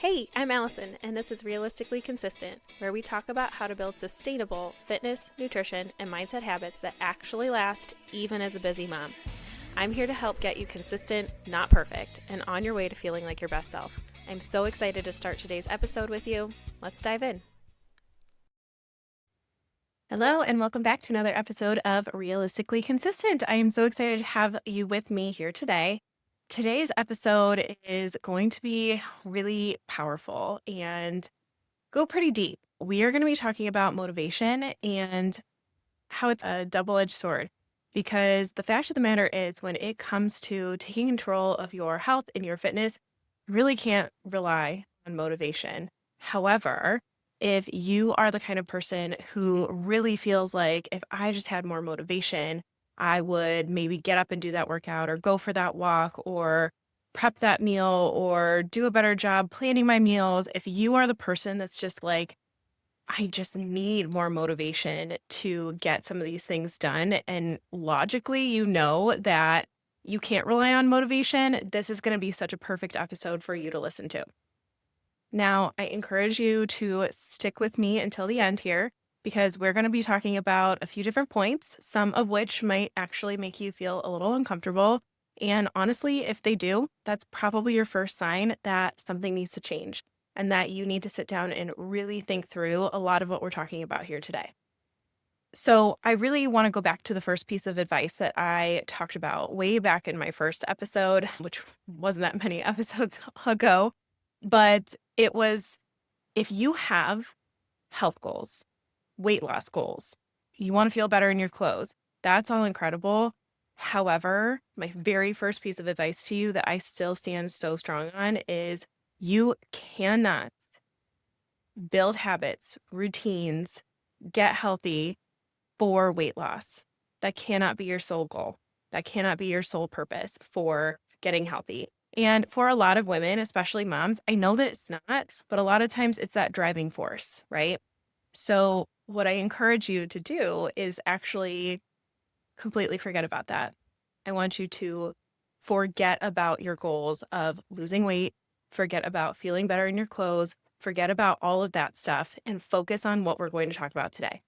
Hey, I'm Allison, and this is Realistically Consistent, where we talk about how to build sustainable fitness, nutrition, and mindset habits that actually last even as a busy mom. I'm here to help get you consistent, not perfect, and on your way to feeling like your best self. I'm so excited to start today's episode with you. Let's dive in. Hello, and welcome back to another episode of Realistically Consistent. I am so excited to have you with me here today. Today's episode is going to be really powerful and go pretty deep. We are going to be talking about motivation and how it's a double-edged sword, because the fact of the matter is, when it comes to taking control of your health and your fitness, you really can't rely on motivation. However, if you are the kind of person who really feels like, if I just had more motivation, I would maybe get up and do that workout or go for that walk or prep that meal or do a better job planning my meals. If you are the person that's just like, I just need more motivation to get some of these things done, and logically, you know that you can't rely on motivation, this is going to be such a perfect episode for you to listen to. Now, I encourage you to stick with me until the end here, because we're going to be talking about a few different points, some of which might actually make you feel a little uncomfortable. And honestly, if they do, that's probably your first sign that something needs to change and that you need to sit down and really think through a lot of what we're talking about here today. So, I really want to go back to the first piece of advice that I talked about way back in my first episode, which wasn't that many episodes ago. But it was, if you have health goals, weight loss goals, you want to feel better in your clothes, that's all incredible. However, my very first piece of advice to you that I still stand so strong on is you cannot build habits, routines, get healthy for weight loss. That cannot be your sole goal. That cannot be your sole purpose for getting healthy. And for a lot of women, especially moms, I know that it's not, but a lot of times it's that driving force, right? So, what I encourage you to do is actually completely forget about that. I want you to forget about your goals of losing weight, forget about feeling better in your clothes, forget about all of that stuff, and focus on what we're going to talk about today.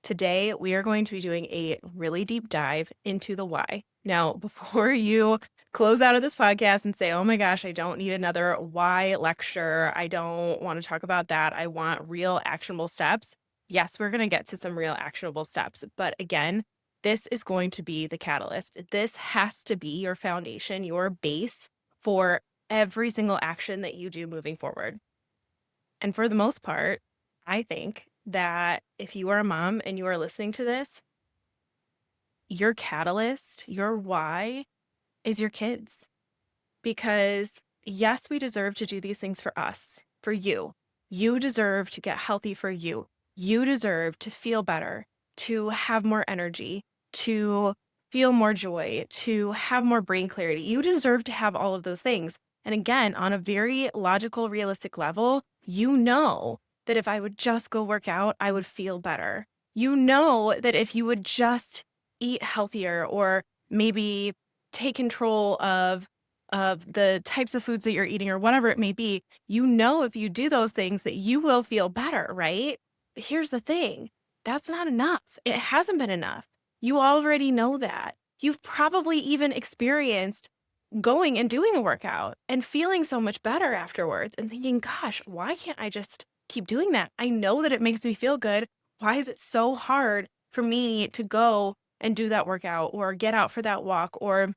Today, we are going to be doing a really deep dive into the why. Now, before you close out of this podcast and say, oh my gosh, I don't need another why lecture, I don't want to talk about that, I want real actionable steps. Yes, we're going to get to some real actionable steps. But again, this is going to be the catalyst. This has to be your foundation, your base for every single action that you do moving forward. And for the most part, I think that if you are a mom and you are listening to this, your catalyst, your why is your kids. Because yes, we deserve to do these things for us, for you. You deserve to get healthy for you. You deserve to feel better, to have more energy, to feel more joy, to have more brain clarity. You deserve to have all of those things. And again, on a very logical, realistic level, you know that if I would just go work out, I would feel better. You know that if you would just eat healthier or maybe take control of the types of foods that you're eating or whatever it may be, you know, if you do those things that you will feel better, right? But here's the thing, that's not enough. It hasn't been enough. You already know that. You've probably even experienced going and doing a workout and feeling so much better afterwards and thinking, gosh, why can't I just keep doing that? I know that it makes me feel good. Why is it so hard for me to go and do that workout or get out for that walk or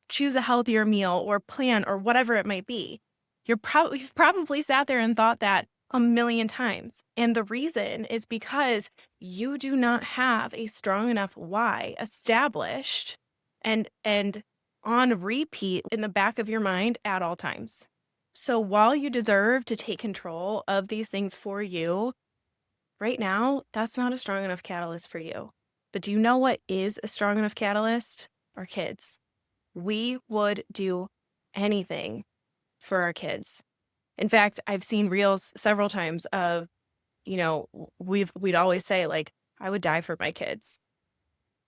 choose a healthier meal or plan or whatever it might be? You've probably sat there and thought that a million times. And the reason is because you do not have a strong enough why established and on repeat in the back of your mind at all times. So while you deserve to take control of these things for you, right now, that's not a strong enough catalyst for you. But do you know what is a strong enough catalyst? Our kids. We would do anything for our kids. In fact, I've seen reels several times of, we'd always say, like, I would die for my kids.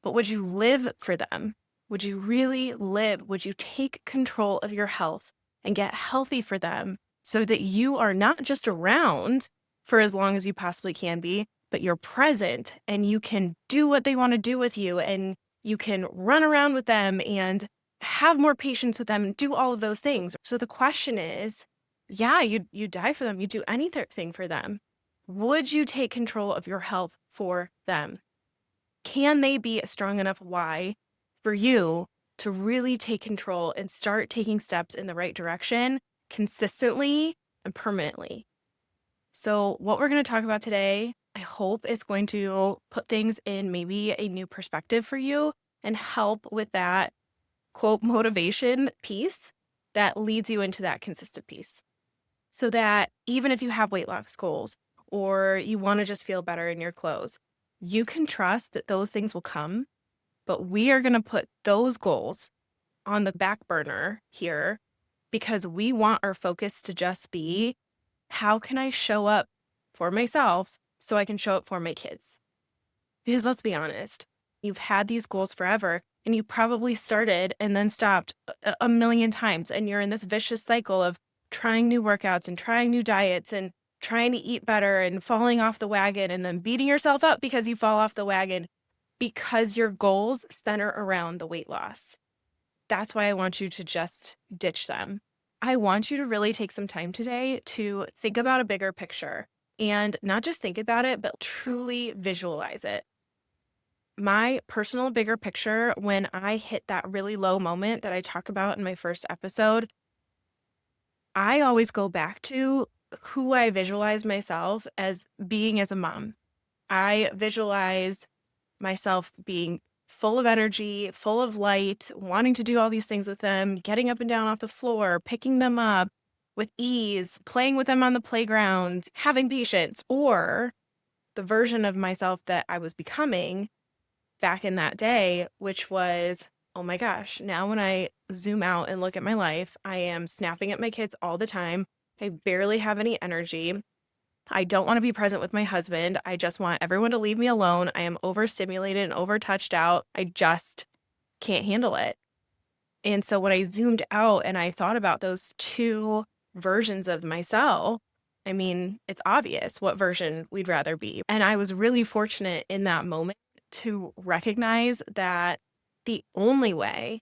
But would you live for them? Would you really live? Would you take control of your health and get healthy for them so that you are not just around for as long as you possibly can be, but you're present and you can do what they want to do with you and you can run around with them and have more patience with them and do all of those things. So the question is, yeah, you die for them, you do anything for them. Would you take control of your health for them? Can they be a strong enough why for you to really take control and start taking steps in the right direction consistently and permanently? So, what we're going to talk about today, I hope is going to put things in maybe a new perspective for you and help with that quote motivation piece that leads you into that consistent piece. So that even if you have weight loss goals or you want to just feel better in your clothes, you can trust that those things will come. But we are going to put those goals on the back burner here because we want our focus to just be, how can I show up for myself so I can show up for my kids? Because let's be honest, you've had these goals forever and you probably started and then stopped a million times. And you're in this vicious cycle of trying new workouts and trying new diets and trying to eat better and falling off the wagon and then beating yourself up because you fall off the wagon because your goals center around the weight loss. That's why I want you to just ditch them. I want you to really take some time today to think about a bigger picture and not just think about it, but truly visualize it. My personal bigger picture, when I hit that really low moment that I talk about in my first episode, I always go back to who I visualize myself as being as a mom. I visualize myself being full of energy, full of light, wanting to do all these things with them, getting up and down off the floor, picking them up with ease, playing with them on the playground, having patience, or the version of myself that I was becoming back in that day, which was, oh my gosh, now when I zoom out and look at my life, I am snapping at my kids all the time. I barely have any energy. I don't want to be present with my husband. I just want everyone to leave me alone. I am overstimulated and overtouched out. I just can't handle it. And so when I zoomed out and I thought about those two versions of myself, I mean, it's obvious what version we'd rather be. And I was really fortunate in that moment to recognize that the only way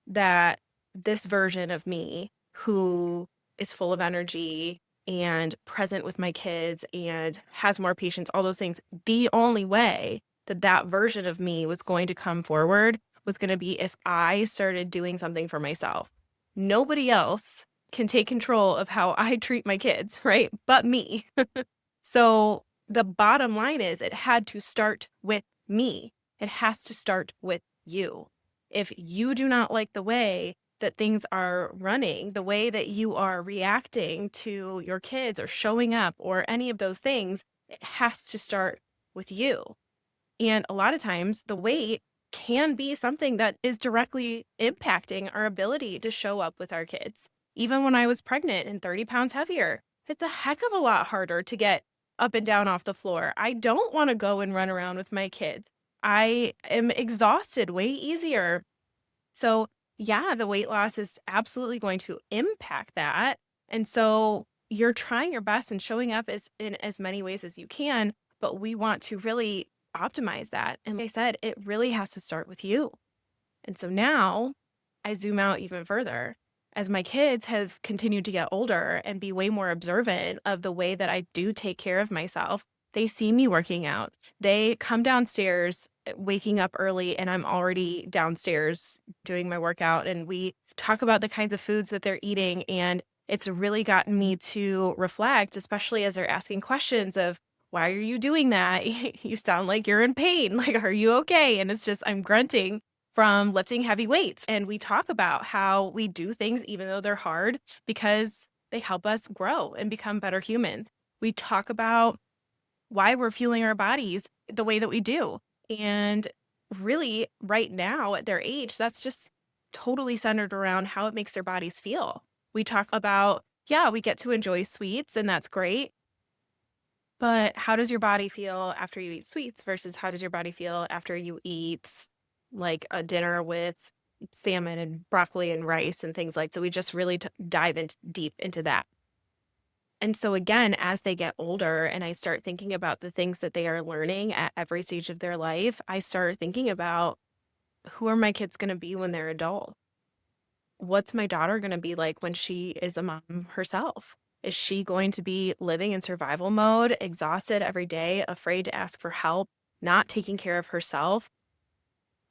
that this version of me, who is full of energy and present with my kids and has more patience, all those things, the only way that that version of me was going to come forward was going to be if I started doing something for myself. Nobody else can take control of how I treat my kids, right? But me. So the bottom line is it had to start with me. It has to start with you. If you do not like the way that things are running, the way that you are reacting to your kids or showing up or any of those things, it has to start with you. And a lot of times the weight can be something that is directly impacting our ability to show up with our kids. Even when I was pregnant and 30 pounds heavier, it's a heck of a lot harder to get up and down off the floor. I don't want to go and run around with my kids. I am exhausted way easier. So, yeah, the weight loss is absolutely going to impact that. And so you're trying your best and showing up in as many ways as you can, but we want to really optimize that. And like I said, it really has to start with you. And so now I zoom out even further. As my kids have continued to get older and be way more observant of the way that I do take care of myself, they see me working out. They come downstairs, waking up early, and I'm already downstairs doing my workout. And we talk about the kinds of foods that they're eating. And it's really gotten me to reflect, especially as they're asking questions of, why are you doing that? You sound like you're in pain. Like, are you okay? And it's just, I'm grunting from lifting heavy weights. And we talk about how we do things, even though they're hard, because they help us grow and become better humans. We talk about why we're fueling our bodies the way that we do. And really, right now at their age, that's just totally centered around how it makes their bodies feel. We talk about, yeah, we get to enjoy sweets, and that's great. But how does your body feel after you eat sweets versus how does your body feel after you eat like a dinner with salmon and broccoli and rice and things like, so we just really dive deep into that. And so again, as they get older and I start thinking about the things that they are learning at every stage of their life, I start thinking about who are my kids going to be when they're adult? What's my daughter going to be like when she is a mom herself? Is she going to be living in survival mode, exhausted every day, afraid to ask for help, not taking care of herself?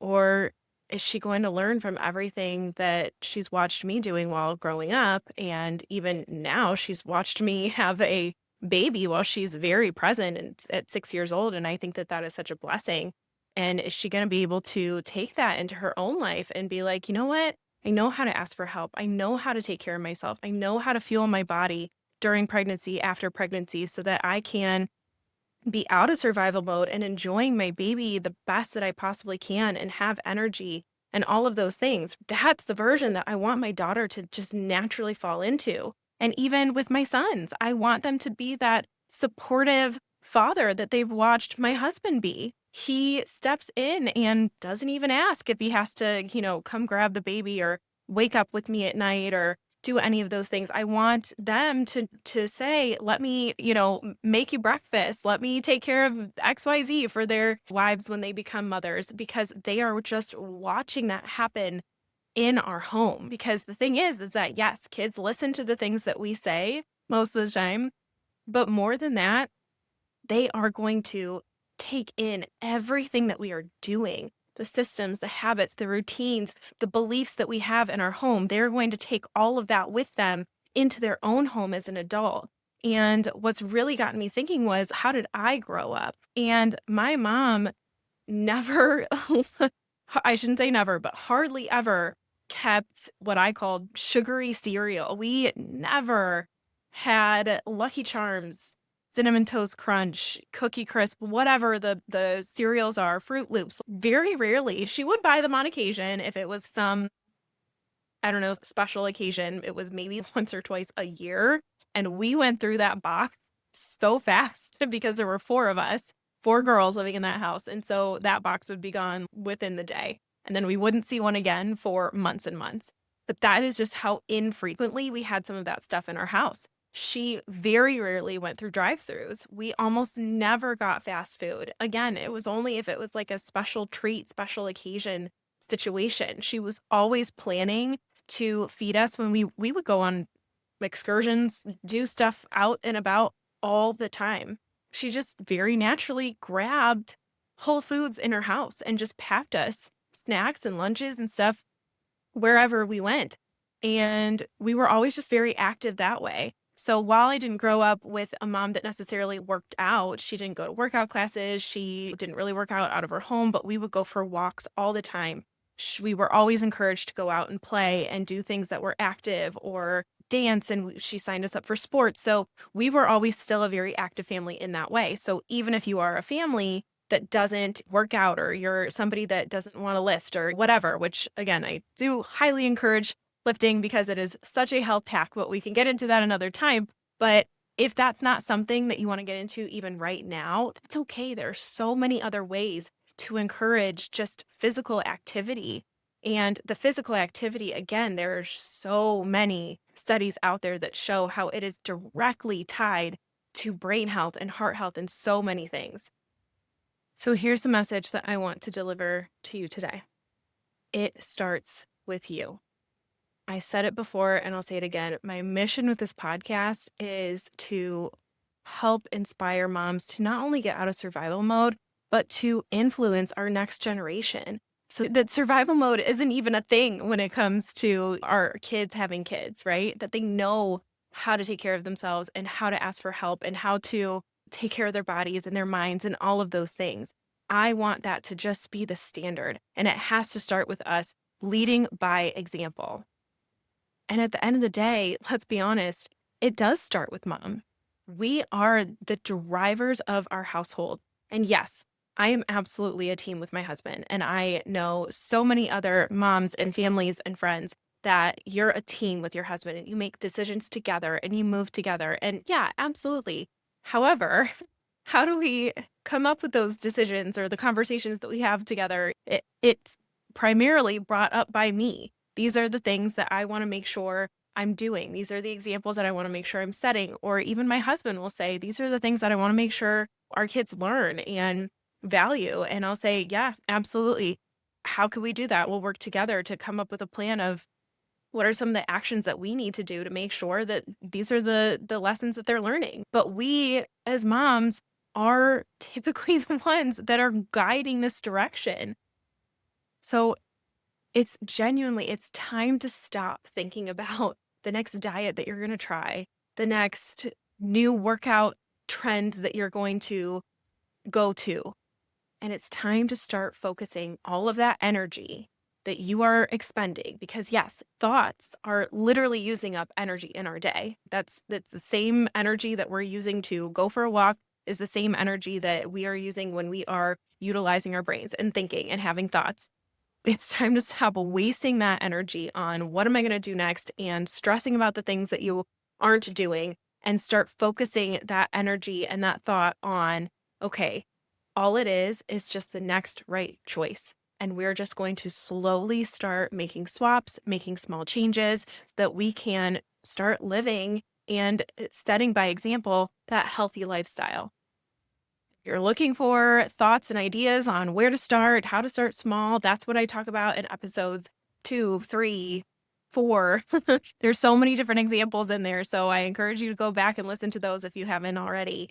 Or is she going to learn from everything that she's watched me doing while growing up? And even now, she's watched me have a baby while she's very present and at 6 years old. And I think that that is such a blessing. And is she going to be able to take that into her own life and be like, you know what? I know how to ask for help. I know how to take care of myself. I know how to fuel my body during pregnancy, after pregnancy, so that I can be out of survival mode and enjoying my baby the best that I possibly can and have energy and all of those things. That's the version that I want my daughter to just naturally fall into. And even with my sons, I want them to be that supportive father that they've watched my husband be. He steps in and doesn't even ask if he has to, come grab the baby or wake up with me at night or do any of those things. I want them to say, "Let me, make you breakfast. Let me take care of XYZ for their wives when they become mothers," because they are just watching that happen in our home. Because the thing is that yes, kids listen to the things that we say most of the time, but more than that, they are going to take in everything that we are doing, the systems, the habits, the routines, the beliefs that we have in our home. They're going to take all of that with them into their own home as an adult. And what's really gotten me thinking was, how did I grow up? And my mom never, I shouldn't say never, but hardly ever kept what I called sugary cereal. We never had Lucky Charms, Cinnamon Toast Crunch, Cookie Crisp, whatever the cereals are, Fruit Loops. Very rarely. She would buy them on occasion if it was some, I don't know, special occasion. It was maybe once or twice a year. And we went through that box so fast because there were four of us, four girls living in that house. And so that box would be gone within the day. And then we wouldn't see one again for months and months. But that is just how infrequently we had some of that stuff in our house. She very rarely went through drive-throughs. We almost never got fast food. Again, it was only if it was like a special treat, special occasion situation. She was always planning to feed us when we would go on excursions, do stuff out and about all the time. She just very naturally grabbed Whole Foods in her house and just packed us snacks and lunches and stuff wherever we went. And we were always just very active that way. So while I didn't grow up with a mom that necessarily worked out, she didn't go to workout classes. She didn't really work out of her home, but we would go for walks all the time. We were always encouraged to go out and play and do things that were active or dance. And she signed us up for sports. So we were always still a very active family in that way. So even if you are a family that doesn't work out or you're somebody that doesn't want to lift or whatever, which again, I do highly encourage lifting because it is such a health hack, but we can get into that another time. But if that's not something that you want to get into even right now, that's okay. There are so many other ways to encourage just physical activity. And the physical activity, again, there are so many studies out there that show how it is directly tied to brain health and heart health and so many things. So here's the message that I want to deliver to you today. It starts with you. I said it before and I'll say it again. My mission with this podcast is to help inspire moms to not only get out of survival mode, but to influence our next generation. So that survival mode isn't even a thing when it comes to our kids having kids, right? That they know how to take care of themselves and how to ask for help and how to take care of their bodies and their minds and all of those things. I want that to just be the standard. And it has to start with us leading by example. And at the end of the day, let's be honest, it does start with mom. We are the drivers of our household. And yes, I am absolutely a team with my husband. And I know so many other moms and families and friends that you're a team with your husband and you make decisions together and you move together. And yeah, absolutely. However, how do we come up with those decisions or the conversations that we have together? It's primarily brought up by me. These are the things that I want to make sure I'm doing. These are the examples that I want to make sure I'm setting. Or even my husband will say, these are the things that I want to make sure our kids learn and value. And I'll say, yeah, absolutely. How could we do that? We'll work together to come up with a plan of what are some of the actions that we need to do to make sure that these are the lessons that they're learning. But we as moms are typically the ones that are guiding this direction. So it's time to stop thinking about the next diet that you're going to try, the next new workout trend that you're going to go to. And it's time to start focusing all of that energy that you are expending, because yes, thoughts are literally using up energy in our day. That's the same energy that we're using to go for a walk is the same energy that we are using when we are utilizing our brains and thinking and having thoughts. It's time to stop wasting that energy on what am I going to do next and stressing about the things that you aren't doing, and start focusing that energy and that thought on, okay, all it is just the next right choice. And we're just going to slowly start making swaps, making small changes so that we can start living and setting by example that healthy lifestyle. You're looking for thoughts and ideas on where to start, how to start small, that's what I talk about in episodes 2, 3, 4. There's so many different examples in there, so I encourage you to go back and listen to those if you haven't already.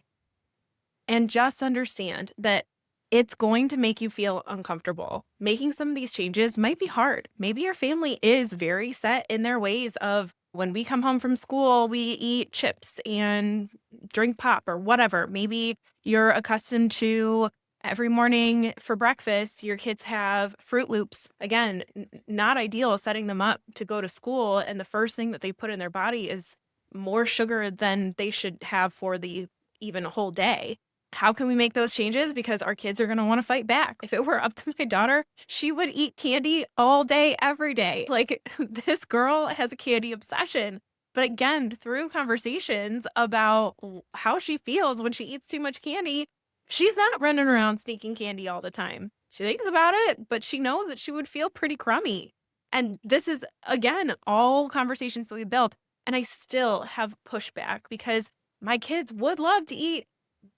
And just understand that it's going to make you feel uncomfortable. Making some of these changes might be hard. Maybe your family is very set in their ways of when we come home from school, we eat chips and drink pop or whatever. Maybe you're accustomed to every morning for breakfast, your kids have Fruit Loops. Again, not ideal setting them up to go to school. And the first thing that they put in their body is more sugar than they should have for the even a whole day. How can we make those changes? Because our kids are going to want to fight back. If it were up to my daughter, she would eat candy all day, every day. Like, this girl has a candy obsession. But again, through conversations about how she feels when she eats too much candy, she's not running around sneaking candy all the time. She thinks about it, but she knows that she would feel pretty crummy. And this is, again, all conversations that we built. And I still have pushback because my kids would love to eat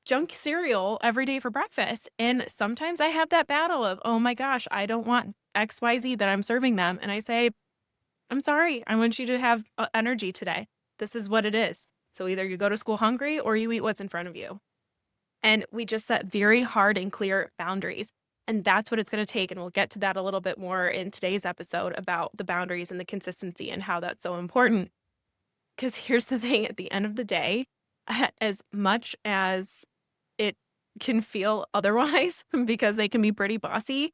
junk cereal every day for breakfast. And sometimes I have that battle of, oh my gosh, I don't want XYZ that I'm serving them. And I say, I'm sorry, I want you to have energy today. This is what it is. So either you go to school hungry or you eat what's in front of you. And we just set very hard and clear boundaries. And that's what it's going to take. And we'll get to that a little bit more in today's episode about the boundaries and the consistency and how that's so important. Because here's the thing, at the end of the day, as much as it can feel otherwise because they can be pretty bossy,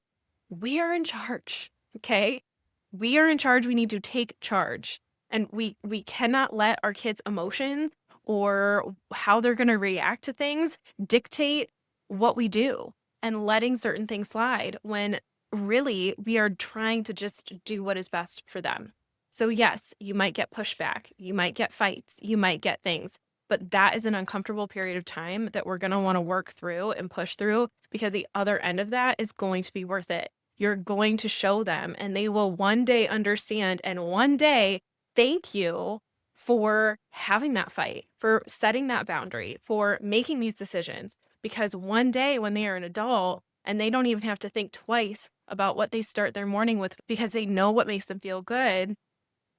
we are in charge, okay? We are in charge. We need to take charge. And we cannot let our kids' emotions or how they're going to react to things dictate what we do, and letting certain things slide when really we are trying to just do what is best for them. So yes, you might get pushback, you might get fights, you might get things, but that is an uncomfortable period of time that we're going to want to work through and push through, because the other end of that is going to be worth it. You're going to show them and they will one day understand, and one day thank you for having that fight, for setting that boundary, for making these decisions. Because one day when they are an adult and they don't even have to think twice about what they start their morning with because they know what makes them feel good,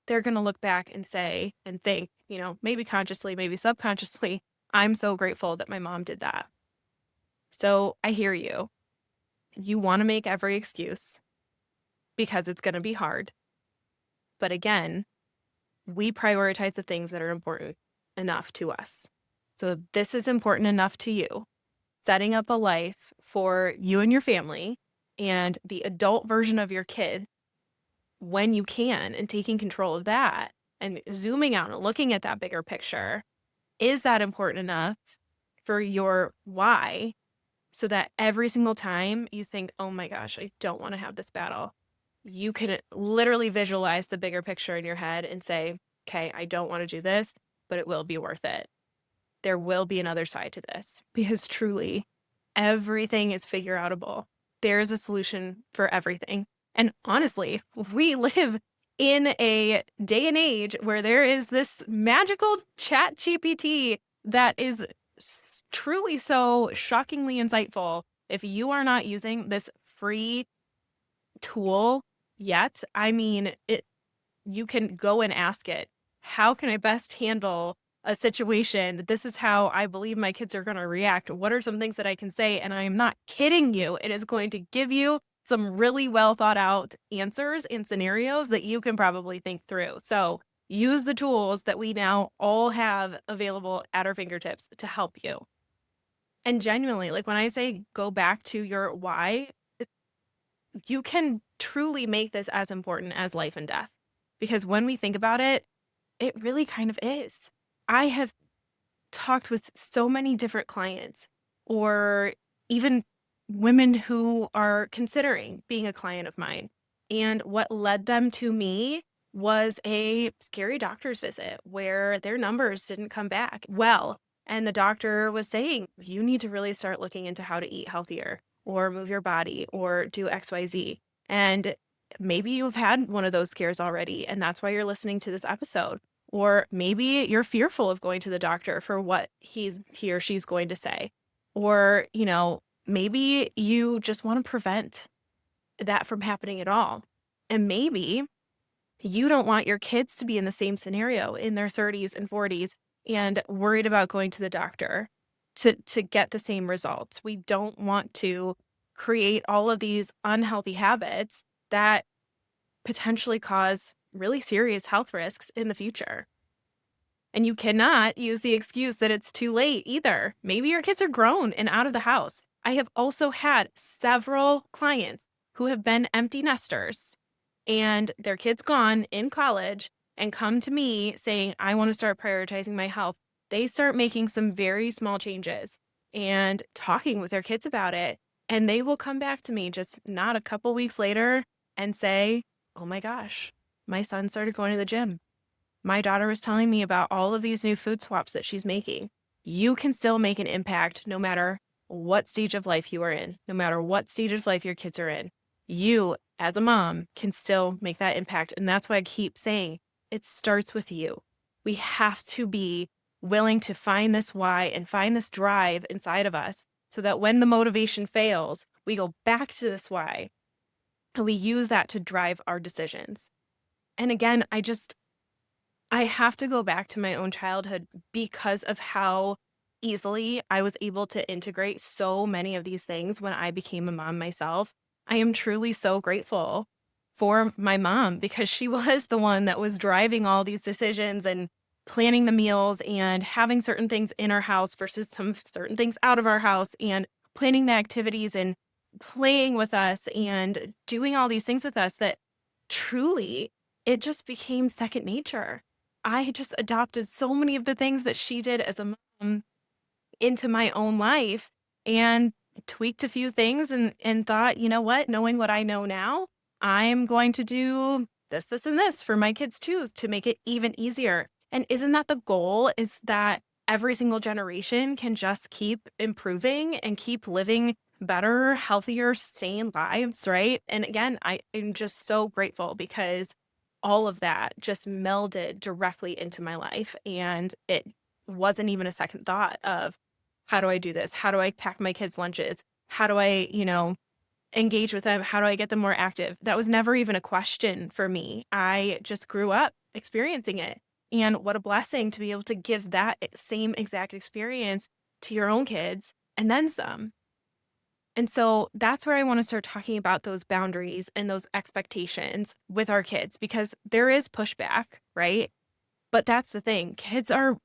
they're going to look back and say and think, maybe consciously, maybe subconsciously, I'm so grateful that my mom did that. So I hear you. You want to make every excuse because it's going to be hard. But again, we prioritize the things that are important enough to us. So if this is important enough to you, setting up a life for you and your family and the adult version of your kid when you can, and taking control of that and zooming out and looking at that bigger picture, is that important enough for your why, so that every single time you think, oh my gosh, I don't want to have this battle, you can literally visualize the bigger picture in your head and say, okay, I don't want to do this, but it will be worth it. There will be another side to this, because truly everything is figure outable. There is a solution for everything. And honestly, we live in a day and age where there is this magical chat GPT that is truly so shockingly insightful, if you are not using this free tool yet, I mean, you can go and ask it, how can I best handle a situation? This is how I believe my kids are going to react. What are some things that I can say? And I am not kidding you. It is going to give you some really well thought out answers and scenarios that you can probably think through. So use the tools that we now all have available at our fingertips to help you. And genuinely, like when I say go back to your why, you can truly make this as important as life and death. Because when we think about it, it really kind of is. I have talked with so many different clients, or even women who are considering being a client of mine. And what led them to me was a scary doctor's visit where their numbers didn't come back well. And the doctor was saying, you need to really start looking into how to eat healthier or move your body or do XYZ. And maybe you've had one of those scares already, and that's why you're listening to this episode. Or maybe you're fearful of going to the doctor for what he or she's going to say. Or, maybe you just want to prevent that from happening at all. And maybe you don't want your kids to be in the same scenario in their 30s and 40s and worried about going to the doctor to get the same results. We don't want to create all of these unhealthy habits that potentially cause really serious health risks in the future. And you cannot use the excuse that it's too late either. Maybe your kids are grown and out of the house. I have also had several clients who have been empty nesters and their kids gone in college and come to me saying, I want to start prioritizing my health. They start making some very small changes and talking with their kids about it. And they will come back to me just not a couple weeks later and say, oh my gosh, my son started going to the gym. My daughter was telling me about all of these new food swaps that she's making. You can still make an impact no matter what stage of life you are in, no matter what stage of life your kids are in. You, as a mom, can still make that impact. And that's why I keep saying it starts with you. We have to be willing to find this why and find this drive inside of us so that when the motivation fails, we go back to this why and we use that to drive our decisions. And again, I have to go back to my own childhood because of how easily I was able to integrate so many of these things when I became a mom myself. I am truly so grateful for my mom because she was the one that was driving all these decisions and planning the meals and having certain things in our house versus some certain things out of our house and planning the activities and playing with us and doing all these things with us that truly it just became second nature. I just adopted so many of the things that she did as a mom into my own life and tweaked a few things and thought, you know what, knowing what I know now, I'm going to do this, and this for my kids too, to make it even easier. And isn't that the goal, is that every single generation can just keep improving and keep living better, healthier, sane lives, right? And again, I am just so grateful because all of that just melded directly into my life. And it wasn't even a second thought of, how do I do this? How do I pack my kids' lunches? How do I, engage with them? How do I get them more active? That was never even a question for me. I just grew up experiencing it. And what a blessing to be able to give that same exact experience to your own kids and then some. And so that's where I want to start talking about those boundaries and those expectations with our kids, because there is pushback, right? But that's the thing. Kids are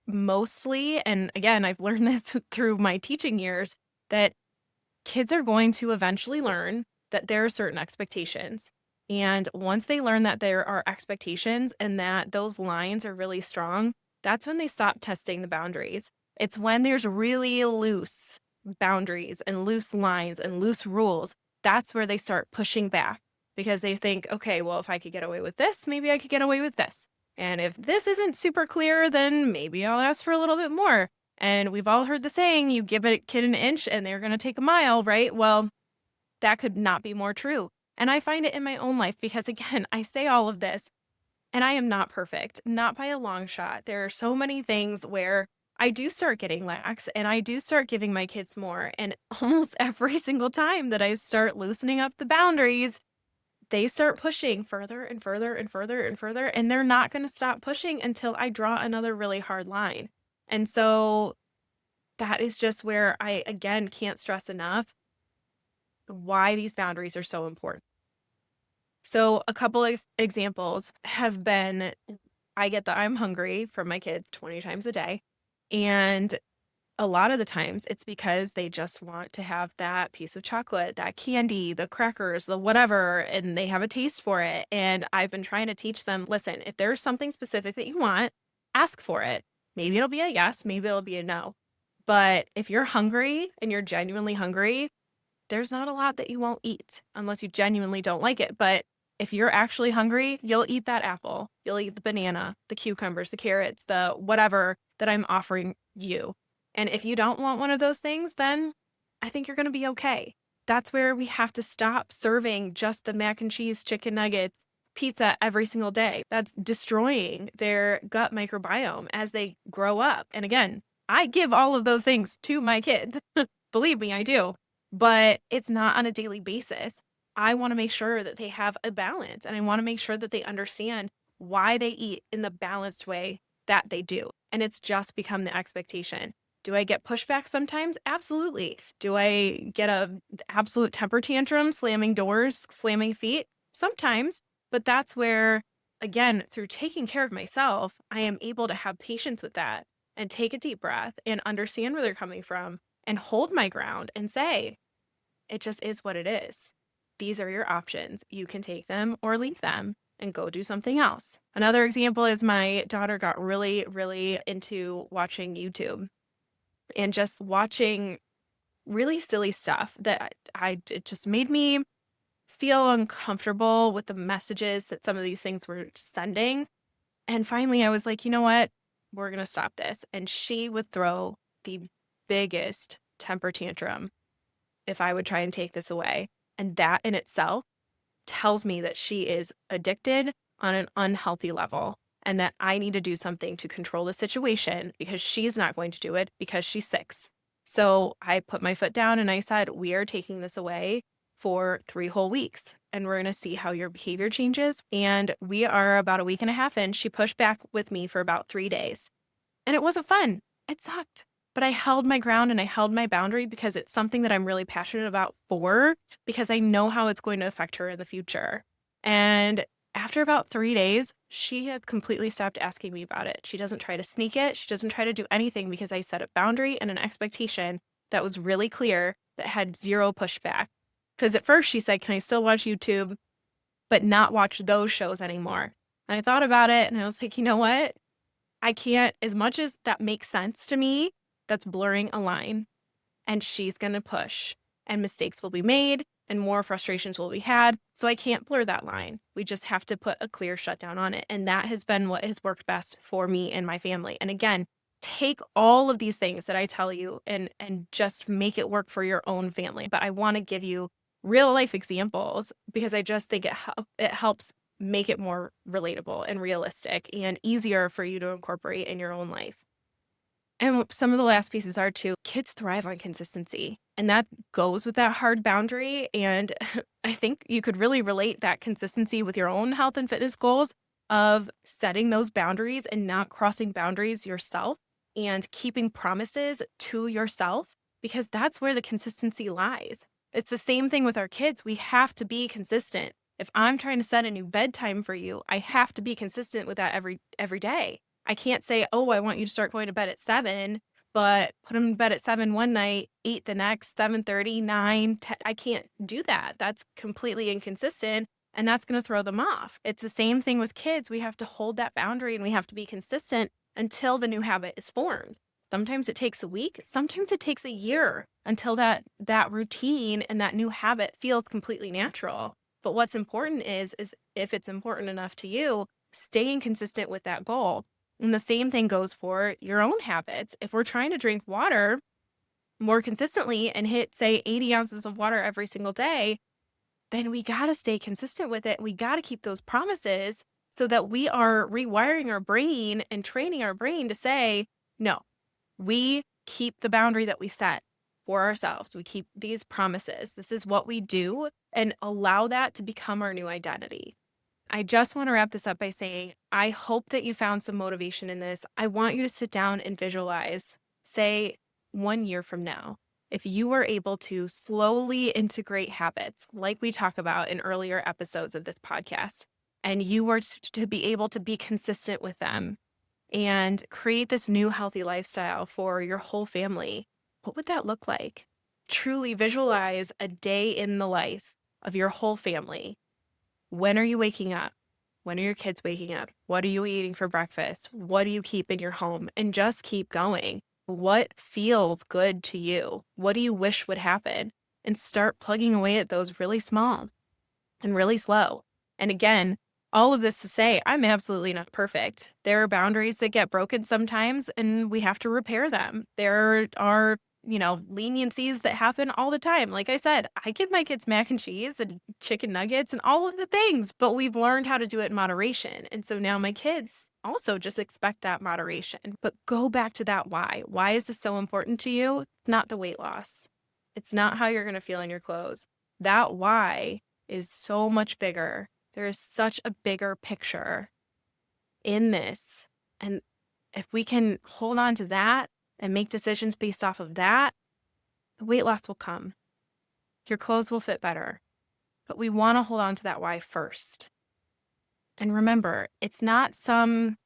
mostly, and again, I've learned this through my teaching years, that kids are going to eventually learn that there are certain expectations. And once they learn that there are expectations and that those lines are really strong, that's when they stop testing the boundaries. It's when there's really loose boundaries and loose lines and loose rules, that's where they start pushing back because they think, okay, well, if I could get away with this, maybe I could get away with this. And if this isn't super clear, then maybe I'll ask for a little bit more. And we've all heard the saying, you give a kid an inch and they're going to take a mile, right? Well, that could not be more true. And I find it in my own life because, again, I say all of this and I am not perfect, not by a long shot. There are so many things where I do start getting lax and I do start giving my kids more. And almost every single time that I start loosening up the boundaries, they start pushing further and further and further and further. And they're not going to stop pushing until I draw another really hard line. And so that is just where I, again, can't stress enough why these boundaries are so important. So, a couple of examples have been I get the I'm hungry from my kids 20 times a day. And a lot of the times it's because they just want to have that piece of chocolate, that candy, the crackers, the whatever, and they have a taste for it. And I've been trying to teach them, listen, if there's something specific that you want, ask for it. Maybe it'll be a yes, maybe it'll be a no. But if you're hungry and you're genuinely hungry, there's not a lot that you won't eat unless you genuinely don't like it. But if you're actually hungry, you'll eat that apple, you'll eat the banana, the cucumbers, the carrots, the whatever that I'm offering you. And if you don't want one of those things, then I think you're going to be okay. That's where we have to stop serving just the mac and cheese, chicken nuggets, pizza every single day. That's destroying their gut microbiome as they grow up. And again, I give all of those things to my kids. Believe me, I do. But it's not on a daily basis. I want to make sure that they have a balance and I want to make sure that they understand why they eat in the balanced way that they do. And it's just become the expectation. Do I get pushback sometimes? Absolutely. Do I get a absolute temper tantrum, slamming doors, slamming feet? Sometimes. But that's where, again, through taking care of myself, I am able to have patience with that and take a deep breath and understand where they're coming from and hold my ground and say, it just is what it is. These are your options. You can take them or leave them and go do something else. Another example is my daughter got really, really into watching YouTube and just watching really silly stuff that it just made me feel uncomfortable with the messages that some of these things were sending. And finally, I was like, you know what? We're going to stop this. And she would throw the biggest temper tantrum if I would try and take this away. And that in itself tells me that she is addicted on an unhealthy level and that I need to do something to control the situation because she's not going to do it because she's 6. So I put my foot down and I said, we are taking this away for 3 whole weeks and we're going to see how your behavior changes. And we are about a week and a half in. She pushed back with me for about 3 days and it wasn't fun. It sucked. But I held my ground and I held my boundary because it's something that I'm really passionate about because I know how it's going to affect her in the future. And after about 3 days, she had completely stopped asking me about it. She doesn't try to sneak it. She doesn't try to do anything because I set a boundary and an expectation that was really clear that had zero pushback. Because at first she said, can I still watch YouTube, but not watch those shows anymore? And I thought about it and I was like, you know what? I can't, as much as that makes sense to me, that's blurring a line and she's going to push and mistakes will be made and more frustrations will be had. So I can't blur that line. We just have to put a clear shutdown on it. And that has been what has worked best for me and my family. And again, take all of these things that I tell you and just make it work for your own family. But I want to give you real life examples because I just think it helps make it more relatable and realistic and easier for you to incorporate in your own life. And some of the last pieces are too, kids thrive on consistency. And that goes with that hard boundary. And I think you could really relate that consistency with your own health and fitness goals of setting those boundaries and not crossing boundaries yourself and keeping promises to yourself, because that's where the consistency lies. It's the same thing with our kids. We have to be consistent. If I'm trying to set a new bedtime for you, I have to be consistent with that every day. I can't say, oh, I want you to start going to bed at 7, but put them to bed at 7 one night, 8 the next, 7:30, 9, 10. I can't do that. That's completely inconsistent, and that's going to throw them off. It's the same thing with kids. We have to hold that boundary, and we have to be consistent until the new habit is formed. Sometimes it takes a week. Sometimes it takes a year until that routine and that new habit feels completely natural. But what's important is if it's important enough to you, staying consistent with that goal. And the same thing goes for your own habits. If we're trying to drink water more consistently and hit, say, 80 ounces of water every single day, then we got to stay consistent with it. We got to keep those promises so that we are rewiring our brain and training our brain to say, no, we keep the boundary that we set for ourselves. We keep these promises. This is what we do, and allow that to become our new identity. I just want to wrap this up by saying, I hope that you found some motivation in this. I want you to sit down and visualize, say 1 year from now, if you were able to slowly integrate habits like we talk about in earlier episodes of this podcast, and you were to be able to be consistent with them and create this new healthy lifestyle for your whole family, what would that look like? Truly visualize a day in the life of your whole family. When are you waking up? When are your kids waking up? What are you eating for breakfast? What do you keep in your home? And just keep going. What feels good to you? What do you wish would happen? And start plugging away at those really small and really slow. And again, all of this to say, I'm absolutely not perfect. There are boundaries that get broken sometimes, and we have to repair them. There are leniencies that happen all the time. Like I said, I give my kids mac and cheese and chicken nuggets and all of the things, but we've learned how to do it in moderation. And so now my kids also just expect that moderation. But go back to that why. Why is this so important to you? It's not the weight loss. It's not how you're going to feel in your clothes. That why is so much bigger. There is such a bigger picture in this. And if we can hold on to that and make decisions based off of that, the weight loss will come. Your clothes will fit better. But we want to hold on to that why first. And remember, it's not some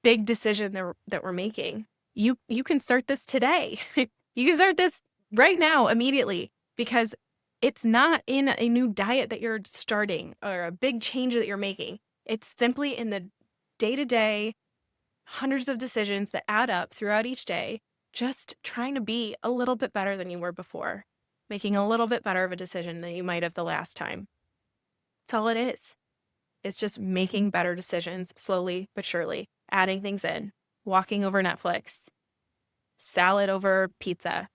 big decision that we're making. You can start this today. You can start this right now, immediately, because it's not in a new diet that you're starting or a big change that you're making. It's simply in the day-to-day hundreds of decisions that add up throughout each day, just trying to be a little bit better than you were before, making a little bit better of a decision than you might have the last time. That's all it is. It's just making better decisions slowly but surely, adding things in, walking over Netflix, salad over pizza,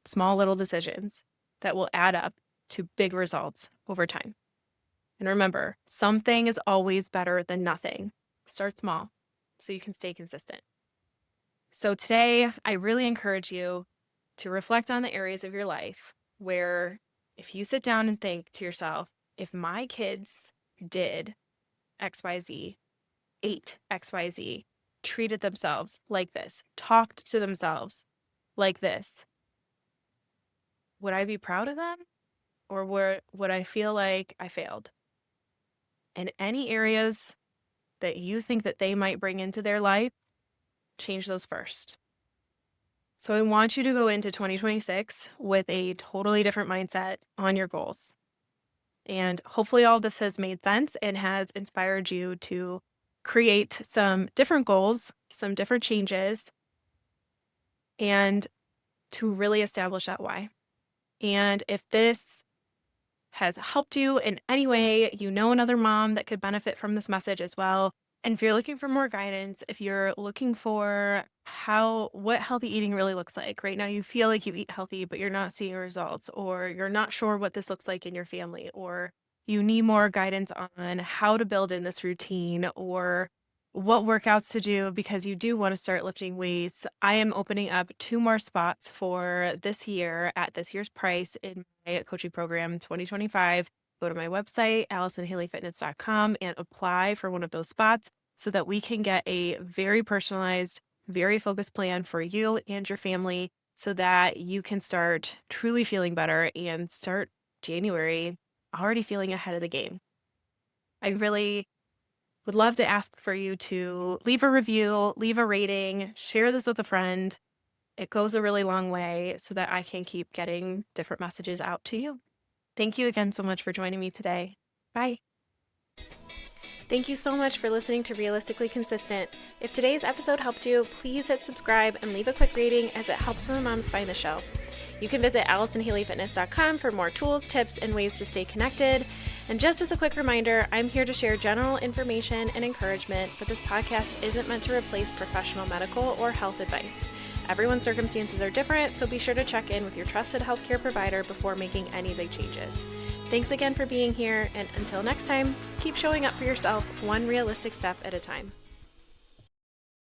small little decisions that will add up to big results over time. And remember, something is always better than nothing. Start small so you can stay consistent. So today, I really encourage you to reflect on the areas of your life where if you sit down and think to yourself, if my kids did XYZ, ate XYZ, treated themselves like this, talked to themselves like this, would I be proud of them? Or would I feel like I failed? And any areas that you think that they might bring into their life, change those first. So I want you to go into 2026 with a totally different mindset on your goals. And hopefully all this has made sense and has inspired you to create some different goals, some different changes, and to really establish that why. And if this has helped you in any way, you know another mom that could benefit from this message as well. And if you're looking for more guidance, if you're looking for what healthy eating really looks like, right now you feel like you eat healthy, but you're not seeing results, or you're not sure what this looks like in your family, or you need more guidance on how to build in this routine, or what workouts to do because you do want to start lifting weights, I am opening up 2 more spots for this year at this year's price in my coaching program 2025. Go to my website, AllisonHaleyFitness.com, and apply for one of those spots so that we can get a very personalized, very focused plan for you and your family so that you can start truly feeling better and start January already feeling ahead of the game. I really would love to ask for you to leave a review, leave a rating, share this with a friend. It goes a really long way so that I can keep getting different messages out to you. Thank you again so much for joining me today. Bye. Thank you so much for listening to Realistically Consistent. If today's episode helped you, please hit subscribe and leave a quick rating as it helps more moms find the show. You can visit AllisonHaleyFitness.com for more tools, tips, and ways to stay connected. And just as a quick reminder, I'm here to share general information and encouragement, but this podcast isn't meant to replace professional medical or health advice. Everyone's circumstances are different, so be sure to check in with your trusted healthcare provider before making any big changes. Thanks again for being here, and until next time, keep showing up for yourself one realistic step at a time.